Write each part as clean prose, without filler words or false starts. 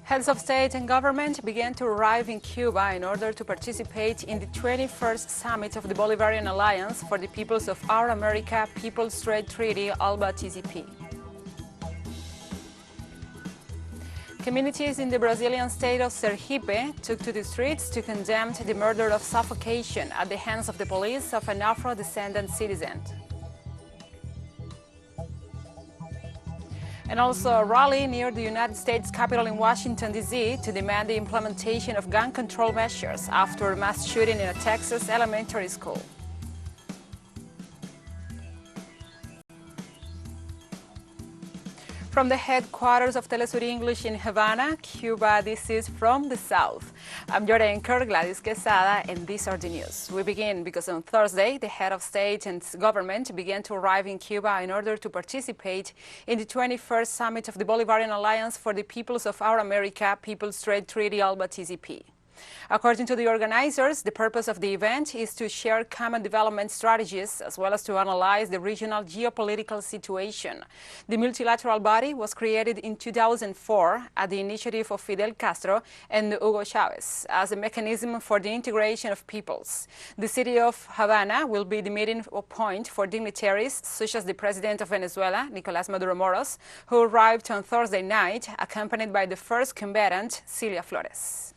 Heads of state and government began to arrive in Cuba in order to participate in the 21st summit of the Bolivarian Alliance for the Peoples of Our America People's Trade Treaty ALBA-TCP. Communities in the Brazilian state of Sergipe took to the streets to condemn the murder of suffocation at the hands of the police of an Afro-Descendant citizen. And also a rally near the United States Capitol in Washington, D.C. to demand the implementation of gun control measures after a mass shooting in a Texas elementary school. From the headquarters of TeleSUR English in Havana, Cuba, this is From the South. I'm your anchor, Gladys Quesada, and these are the news. We begin because on Thursday, the head of state and government began to arrive in Cuba in order to participate in the 21st summit of the Bolivarian Alliance for the Peoples of Our America People's Trade Treaty ALBA-TCP. According to the organizers, the purpose of the event is to share common development strategies as well as to analyze the regional geopolitical situation. The multilateral body was created in 2004 at the initiative of Fidel Castro and Hugo Chavez as a mechanism for the integration of peoples. The city of Havana will be the meeting point for dignitaries such as the president of Venezuela, Nicolás Maduro Moros, who arrived on Thursday night accompanied by the first combatant, Cilia Flores.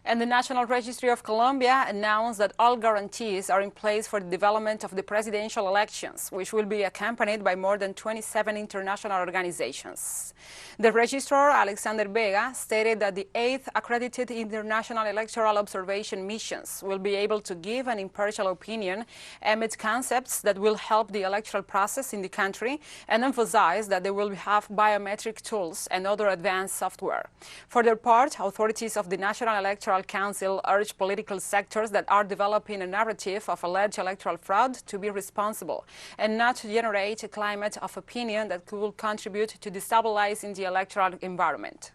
And the National Registry of Colombia announced that all guarantees are in place for the development of the presidential elections, which will be accompanied by more than 27 international organizations. The registrar, Alexander Vega, stated that the 8th accredited international electoral observation missions will be able to give an impartial opinion amid concepts that will help the electoral process in the country, and emphasize that they will have biometric tools and other advanced software. For their part, authorities of the National Electoral Council urge political sectors that are developing a narrative of alleged electoral fraud to be responsible and not to generate a climate of opinion that could contribute to destabilizing the electoral environment.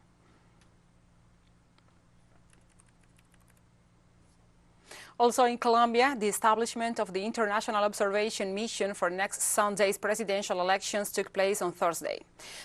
Also in Colombia, the establishment of the International Observation Mission for next Sunday's presidential elections took place on Thursday.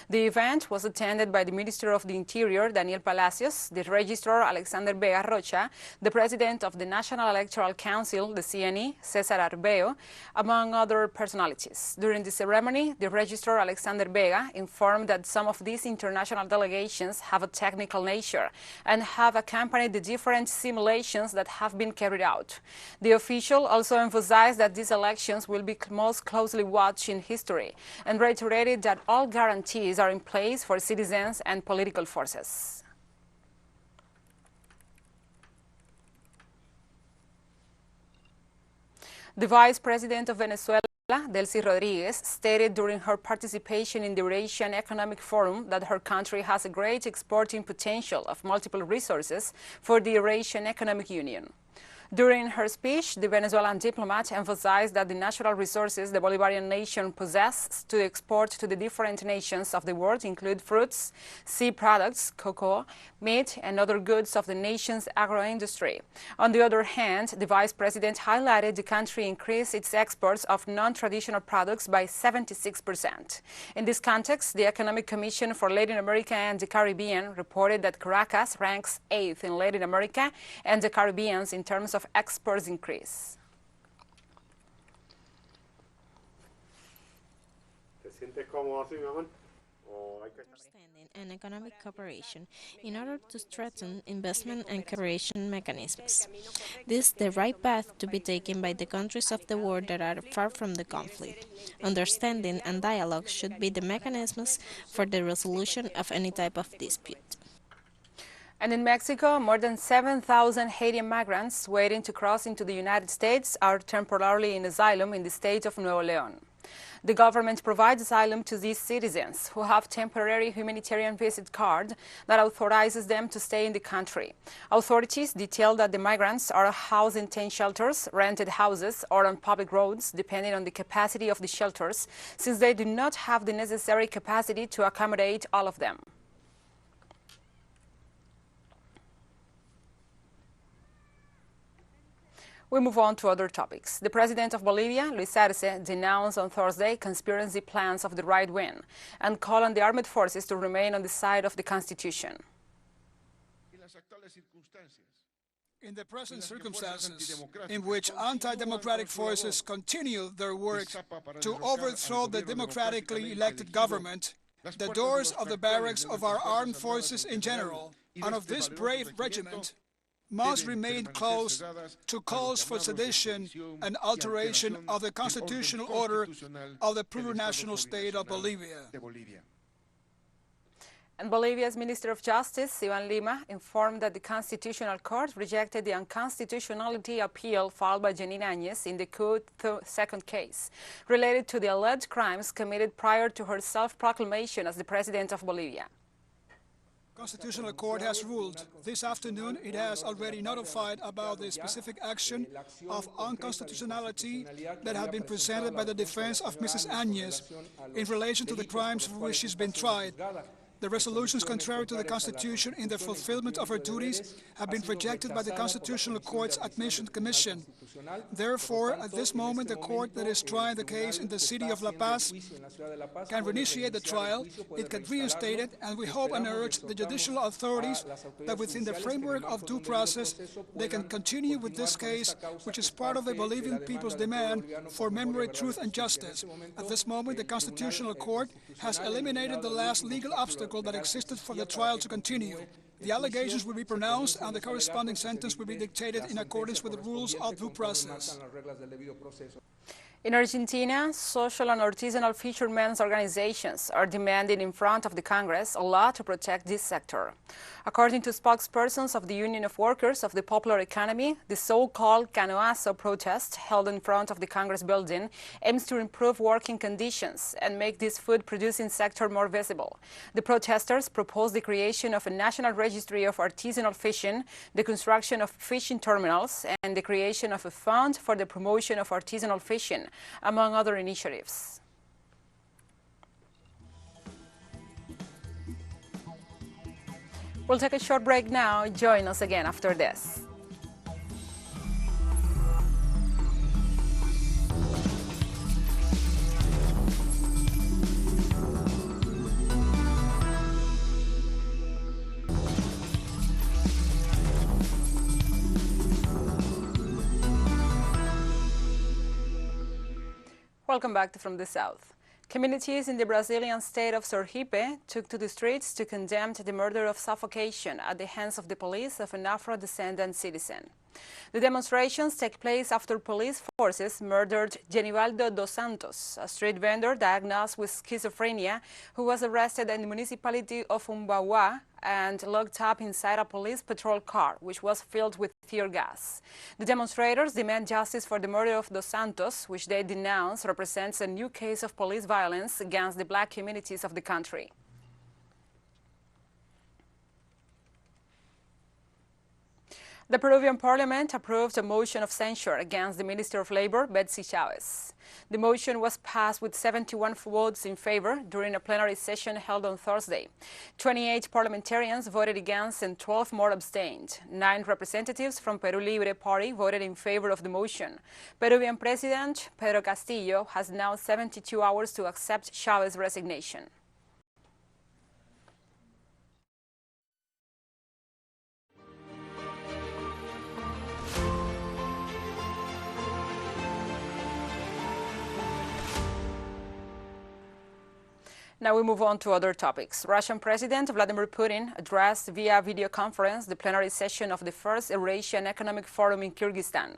The event was attended by the Minister of the Interior, Daniel Palacios, the Registrar, Alexander Vega Rocha, the President of the National Electoral Council, the CNE, Cesar Arbeo, among other personalities. During the ceremony, the Registrar, Alexander Vega, informed that some of these international delegations have a technical nature and have accompanied the different simulations that have been carried out. The official also emphasized that these elections will be most closely watched in history and reiterated that all guarantees are in place for citizens and political forces. The Vice President of Venezuela, Delcy Rodriguez, stated during her participation in the Eurasian Economic Forum that her country has a great exporting potential of multiple resources for the Eurasian Economic Union. During her speech, the Venezuelan diplomat emphasized that the natural resources the Bolivarian nation possesses to export to the different nations of the world include fruits, sea products, cocoa, meat, and other goods of the nation's agro-industry. On the other hand, the vice president highlighted the country increased its exports of non-traditional products by 76%. In this context, the Economic Commission for Latin America and the Caribbean reported that Caracas ranks 8th in Latin America and the Caribbean in terms of exports increase. Understanding and economic cooperation in order to strengthen investment and cooperation mechanisms. This is the right path to be taken by the countries of the world that are far from the conflict. Understanding and dialogue should be the mechanisms for the resolution of any type of dispute. And in Mexico, more than 7,000 Haitian migrants waiting to cross into the United States are temporarily in asylum in the state of Nuevo León. The government provides asylum to these citizens who have temporary humanitarian visit card that authorizes them to stay in the country. Authorities detail that the migrants are housed in 10 shelters, rented houses, or on public roads, depending on the capacity of the shelters, since they do not have the necessary capacity to accommodate all of them. We move on to other topics. The president of Bolivia, Luis Arce, denounced on Thursday conspiracy plans of the right wing and called on the armed forces to remain on the side of the Constitution. In the present circumstances, in which anti-democratic forces continue their work to overthrow the democratically elected government, the doors of the barracks of our armed forces in general and of this brave regiment must remain closed to calls for sedition and alteration of the constitutional order of the plurinational state of Bolivia. And Bolivia's Minister of Justice, Iván Lima, informed that the Constitutional Court rejected the unconstitutionality appeal filed by Janine Áñez in the second case, related to the alleged crimes committed prior to her self-proclamation as the President of Bolivia. The Constitutional Court has ruled. This afternoon, it has already notified about the specific action of unconstitutionality that had been presented by the defense of Mrs. Áñez in relation to the crimes for which she's been tried. The resolutions contrary to the Constitution in the fulfillment of her duties have been rejected by the Constitutional Court's Admission Commission. Therefore, at this moment, the court that is trying the case in the city of La Paz can reinitiate the trial, it can reinstate it, and we hope and urge the judicial authorities that within the framework of due process, they can continue with this case, which is part of the Bolivian people's demand for memory, truth, and justice. At this moment, the Constitutional Court has eliminated the last legal obstacle that existed for the trial to continue. The allegations will be pronounced and the corresponding sentence will be dictated in accordance with the rules of due process. In Argentina, social and artisanal fishermen's organizations are demanding in front of the Congress a law to protect this sector. According to spokespersons of the Union of Workers of the Popular Economy, the so-called Canoazo protest held in front of the Congress building aims to improve working conditions and make this food-producing sector more visible. The protesters propose the creation of a national registry of artisanal fishing, the construction of fishing terminals, and the creation of a fund for the promotion of artisanal fishing, among other initiatives. We'll take a short break now. Join us again after this. Welcome back From the South. Communities in the Brazilian state of Sergipe took to the streets to condemn the murder of suffocation at the hands of the police of an Afro-Descendant citizen. The demonstrations take place after police forces murdered Genivaldo dos Santos, a street vendor diagnosed with schizophrenia who was arrested in the municipality of Umbaua and locked up inside a police patrol car, which was filled with tear gas. The demonstrators demand justice for the murder of dos Santos, which they denounce represents a new case of police violence against the black communities of the country. The Peruvian parliament approved a motion of censure against the Minister of Labor, Betsy Chavez. The motion was passed with 71 votes in favor during a plenary session held on Thursday. 28 parliamentarians voted against and 12 more abstained. 9 representatives from Peru Libre Party voted in favor of the motion. Peruvian President Pedro Castillo has now 72 hours to accept Chavez's resignation. Now we move on to other topics. Russian President Vladimir Putin addressed via video conference the plenary session of the first Eurasian Economic Forum in Kyrgyzstan.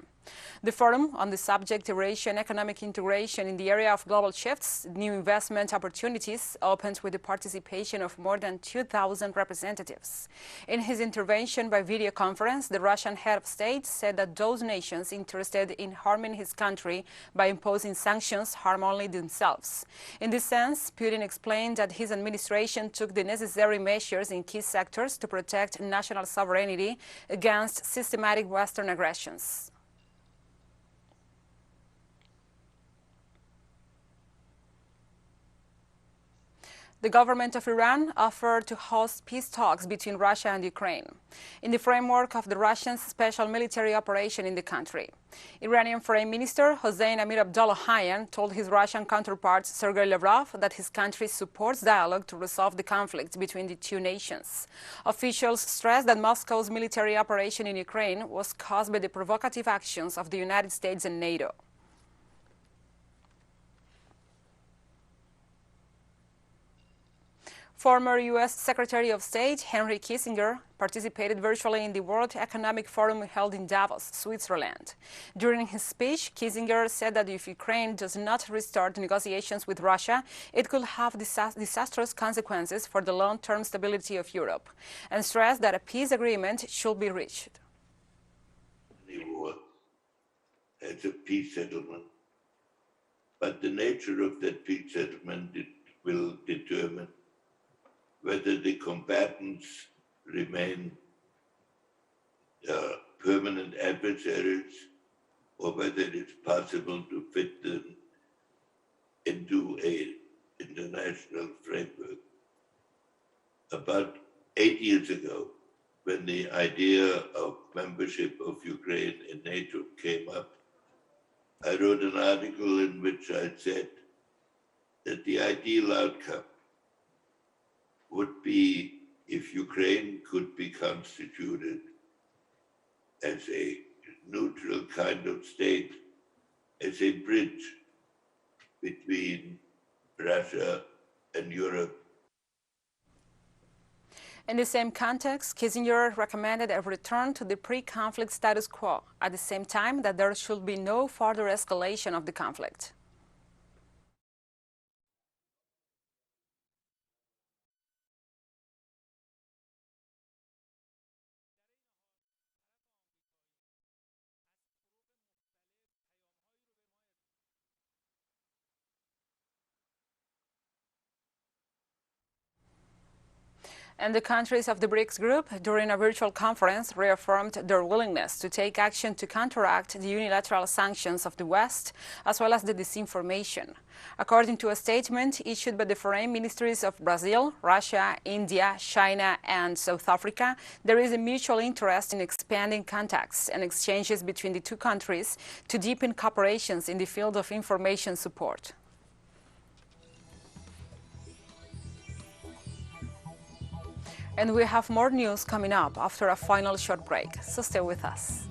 The forum on the subject Eurasian economic integration in the area of global shifts, new investment opportunities, opened with the participation of more than 2,000 representatives. In his intervention by video conference, the Russian head of state said that those nations interested in harming his country by imposing sanctions harm only themselves. In this sense, Putin explained that his administration took the necessary measures in key sectors to protect national sovereignty against systematic Western aggressions. The government of Iran offered to host peace talks between Russia and Ukraine in the framework of the Russians' special military operation in the country. Iranian Foreign Minister Hossein Amir-Abdollahian told his Russian counterpart Sergei Lavrov that his country supports dialogue to resolve the conflict between the two nations. Officials stressed that Moscow's military operation in Ukraine was caused by the provocative actions of the United States and NATO. Former U.S. Secretary of State Henry Kissinger participated virtually in the World Economic Forum held in Davos, Switzerland. During his speech, Kissinger said that if Ukraine does not restart negotiations with Russia, it could have disastrous consequences for the long-term stability of Europe, and stressed that a peace agreement should be reached. The war as a peace settlement, but the nature of that peace settlement will determine whether the combatants remain permanent adversaries or whether it's possible to fit them into an international framework. About 8 years ago, when the idea of membership of Ukraine in NATO came up, I wrote an article in which I said that the ideal outcome would be if Ukraine could be constituted as a neutral kind of state, as a bridge between Russia and Europe. In the same context, Kissinger recommended a return to the pre-conflict status quo, at the same time that there should be no further escalation of the conflict. And the countries of the BRICS group, during a virtual conference, reaffirmed their willingness to take action to counteract the unilateral sanctions of the West, as well as the disinformation. According to a statement issued by the foreign ministries of Brazil, Russia, India, China, and South Africa, there is a mutual interest in expanding contacts and exchanges between the two countries to deepen cooperations in the field of information support. And we have more news coming up after a final short break, so stay with us.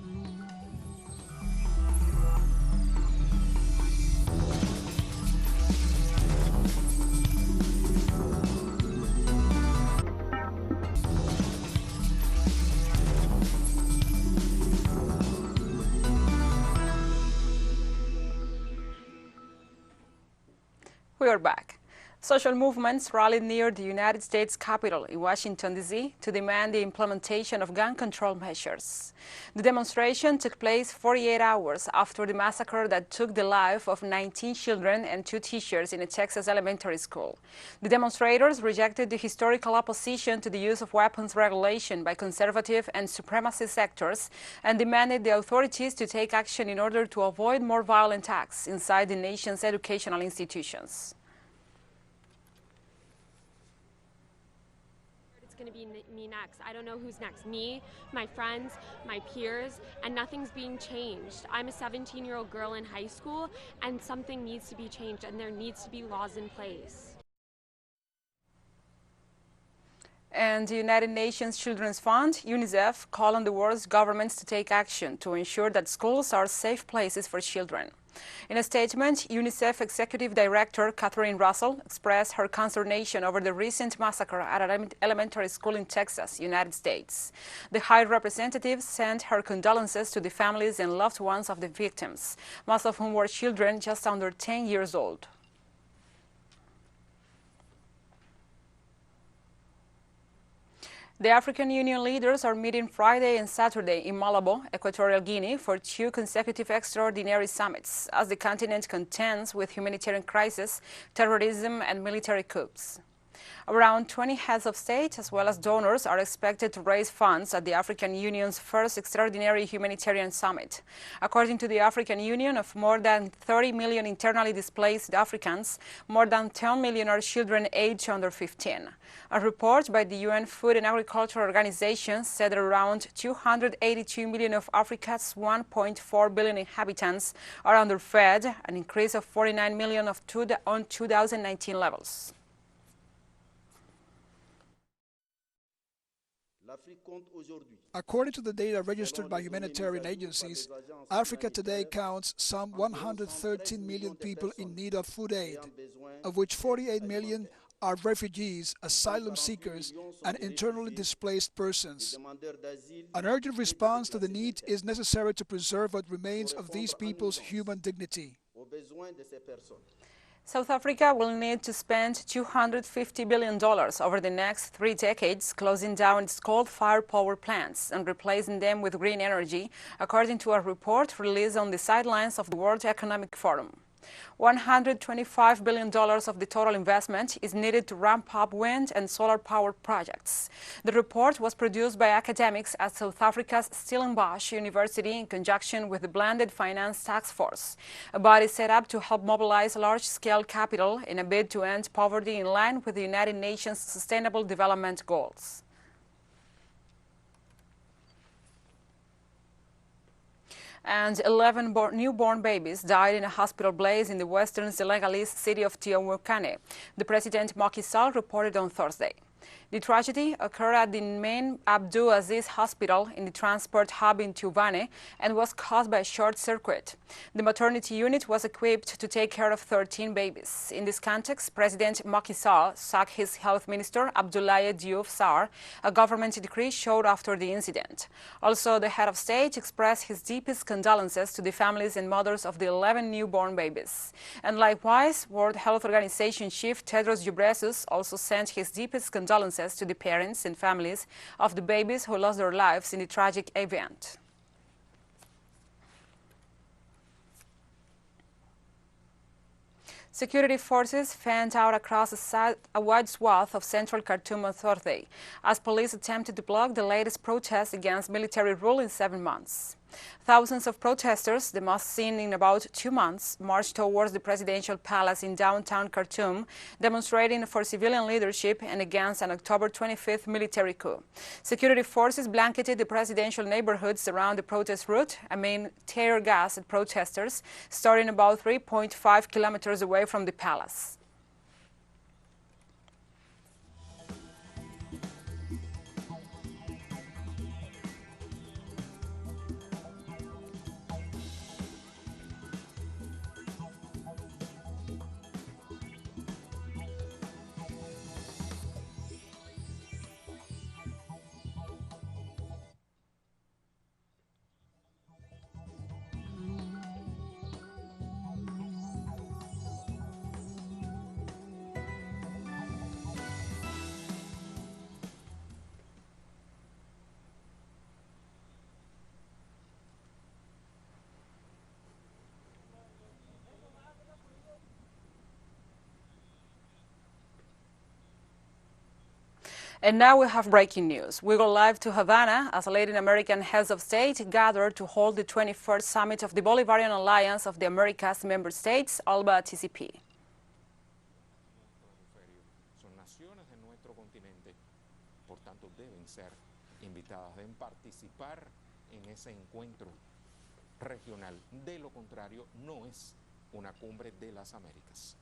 We are back. Social movements rallied near the United States Capitol in Washington, D.C. to demand the implementation of gun control measures. The demonstration took place 48 hours after the massacre that took the life of 19 children and 2 teachers in a Texas elementary school. The demonstrators rejected the historical opposition to the use of weapons regulation by conservative and supremacist sectors and demanded the authorities to take action in order to avoid more violent acts inside the nation's educational institutions. Going to be me next. I don't know who's next. Me, my friends, my peers, and nothing's being changed. I'm a 17-year-old girl in high school, and something needs to be changed, and there needs to be laws in place. And the United Nations Children's Fund, UNICEF, called on the world's governments to take action to ensure that schools are safe places for children. In a statement, UNICEF Executive Director Catherine Russell expressed her consternation over the recent massacre at an elementary school in Texas, United States. The High Representative sent her condolences to the families and loved ones of the victims, most of whom were children just under 10 years old. The African Union leaders are meeting Friday and Saturday in Malabo, Equatorial Guinea, for 2 consecutive extraordinary summits as the continent contends with humanitarian crisis, terrorism, and military coups. Around 20 heads of state, as well as donors, are expected to raise funds at the African Union's first extraordinary humanitarian summit. According to the African Union, of more than 30 million internally displaced Africans, more than 10 million are children aged under 15. A report by the UN Food and Agriculture Organization said that around 282 million of Africa's 1.4 billion inhabitants are underfed, an increase of 49 million on 2019 levels. According to the data registered by humanitarian agencies, Africa today counts some 113 million people in need of food aid, of which 48 million are refugees, asylum seekers, and internally displaced persons. An urgent response to the need is necessary to preserve what remains of these people's human dignity. South Africa will need to spend $250 billion over the next 3 decades, closing down its coal-fired power plants and replacing them with green energy, according to a report released on the sidelines of the World Economic Forum. $125 billion of the total investment is needed to ramp up wind and solar power projects. The report was produced by academics at South Africa's Stellenbosch University in conjunction with the Blended Finance Task Force, a body set up to help mobilize large-scale capital in a bid to end poverty in line with the United Nations Sustainable Development Goals. And 11 newborn babies died in a hospital blaze in the western Senegalese city of Tiaoukane, the President Macky Sall reported on Thursday. The tragedy occurred at the main Abdou Aziz Hospital in the transport hub in Tiaoukane and was caused by a short circuit. The maternity unit was equipped to take care of 13 babies. In this context, President Macky Sall sacked his health minister, Abdoulaye Diouf Sarr, a government decree showed after the incident. Also, the head of state expressed his deepest condolences to the families and mothers of the 11 newborn babies. And likewise, World Health Organization Chief Tedros Ghebreyesus also sent his deepest condolences to the parents and families of the babies who lost their lives in the tragic event. Security forces fanned out across a wide swath of central Khartoum on Thursday, as police attempted to block the latest protest against military rule in 7 months. Thousands of protesters, the most seen in about 2 months, marched towards the presidential palace in downtown Khartoum, demonstrating for civilian leadership and against an October 25th military coup. Security forces blanketed the presidential neighborhoods around the protest route, amid tear gas at protesters, starting about 3.5 kilometers away from the palace. And now we have breaking news. We go live to Havana as Latin American heads of state gather to hold the 21st summit of the Bolivarian Alliance of the Americas member states, ALBA-TCP. Son naciones de nuestro continente, por tanto deben ser invitadas, deben participar en ese encuentro regional. De lo contrario, no es una cumbre de las Américas,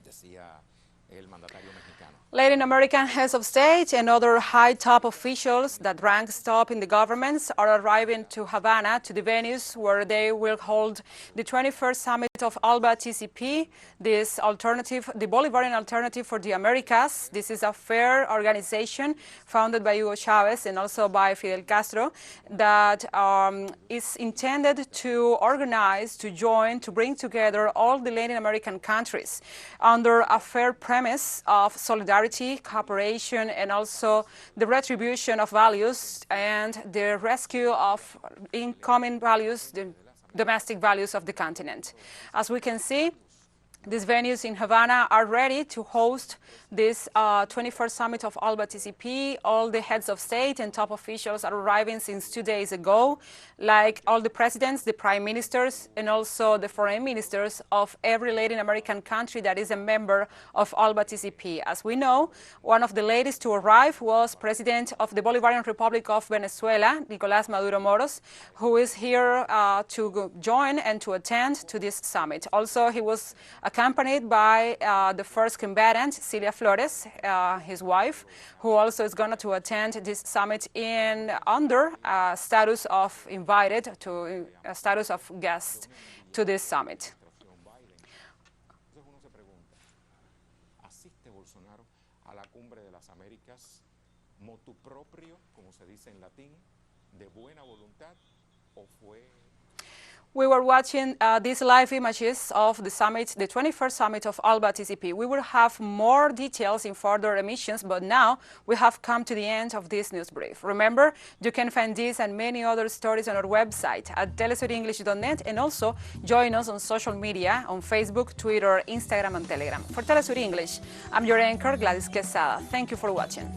decía el mandatario mexicano. Latin American heads of state and other high top officials that rank top in the governments are arriving to Havana, to the venues where they will hold the 21st summit of ALBA-TCP, this alternative, the Bolivarian Alternative for the Americas. This is a fair organization founded by Hugo Chavez and also by Fidel Castro that is intended to organize, to join, to bring together all the Latin American countries under a fair premise of solidarity, cooperation, and also the retribution of values and the rescue of incoming values, the domestic values of the continent. As we can see, These venues in Havana are ready to host this 21st Summit of ALBA-TCP. All the heads of state and top officials are arriving since 2 days ago, like all the presidents, the prime ministers, and also the foreign ministers of every Latin American country that is a member of ALBA-TCP. As we know, one of the latest to arrive was President of the Bolivarian Republic of Venezuela, Nicolás Maduro Moros, who is here to join and to attend to this summit. Also, he was accompanied by the first combatant, Cilia Flores, his wife, who also is going to attend this summit under status of invited to status of guest to this summit. Entonces uno se pregunta, ¿asiste Bolsonaro a la cumbre de las Américas motu proprio, como se dice en latín, de buena voluntad, o fue? We were watching these live images of the summit, the 21st summit of ALBA-TCP. We will have more details in further emissions, but now we have come to the end of this news brief. Remember, you can find this and many other stories on our website at telesurenglish.net, and also join us on social media on Facebook, Twitter, Instagram, and Telegram. For TeleSUR English, I'm your anchor, Gladys Quesada. Thank you for watching.